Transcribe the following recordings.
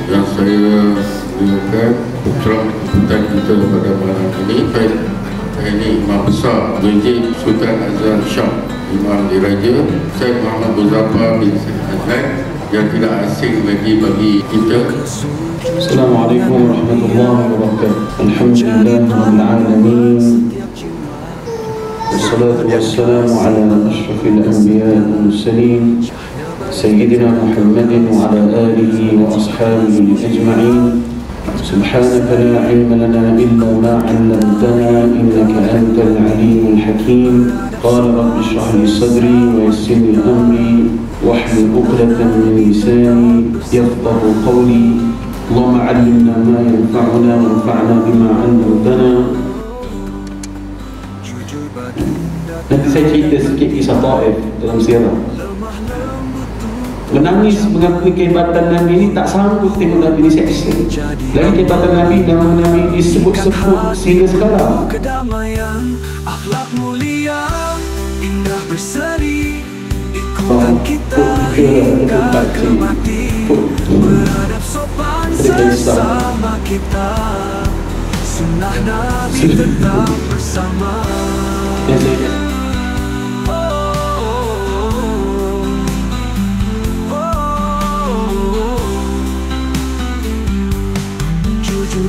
yang saya berikan putra keputusan kita pada malam ini, ini Imam Besar Masjid Sultan Azhar Shah, Imam Diraja Syed Muhammad Muzaffar bin Syed Azlan, yang tidak asing lagi bagi kita. Assalamualaikum warahmatullahi wabarakatuh. Alhamdulillahirabbil alamin. Wassalatu wassalamu ala asyrafil anbiya'i wal mursalin sayyidina Muhammadin wa ala alihi wa ashabihi ajma'in. Subhanaka la ilma lana illa ma 'allamtana innaka antal alimul hakim. Qala rabbi shrah li sadri wa yassir li amri wahlul 'uqdatam min lisani yafqahu qawli. Allahumma 'allimna ma yanfa'una wanfa'na bima 'allamtana. Nanti saya cerita sikit kisah Taif dalam sirah. Menangis mengakui kehebatan Nabi ini, tak sanggup tengok Nabi ini seksa. Lagi kehebatan Nabi, nama Nabi disebut-sebut sehingga sekarang. Kedamaian, akhlak mulia, indah berseri, ikutan kita hingga ke mati, beradab sopan sesama kita, sunnah Nabi tetap bersama.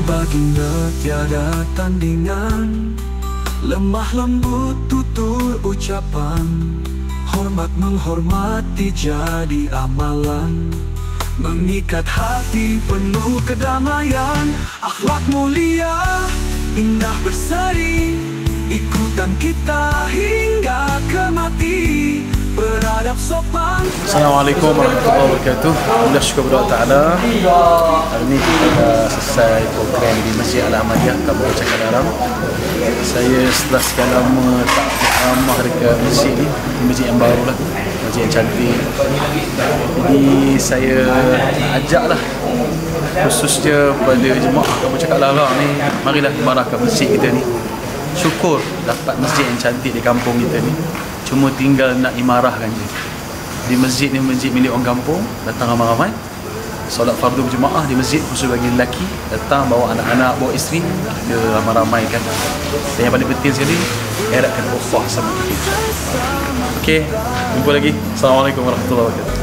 Baginda tiada tandingan, lemah lembut tutur ucapan, hormat menghormati jadi amalan, mengikat hati penuh kedamaian, akhlak mulia, indah berseri, ikutan kita hingga ke mati, beradab sopan. Assalamualaikum warahmatullahi wabarakatuh. Alhamdulillah, syukur kepada Allah Ta'ala. Hari ini kita dah selesai program di Masjid Al-Ahmadiyah Kampung Cakar Dalam. Saya setelah sekian lama tak ramah dekat masjid ni, masjid yang baru lah, masjid yang cantik. Jadi saya ajaklah khususnya pada jemaah Kampung Cakar Dalam ni, marilah imarahkan masjid kita ni. Syukur dapat masjid yang cantik di kampung kita ni. Cuma tinggal nak imarahkan je. Di masjid ni masjid milik orang kampung, datang ramai-ramai. Solat fardu berjemaah di masjid khusus bagi lelaki, datang bawa anak-anak, bawa isteri, dia ramai-ramai kan. Dan yang paling penting sekali, eratkan ukhuwah sama kita. Okey, jumpa lagi. Assalamualaikum warahmatullahi wabarakatuh.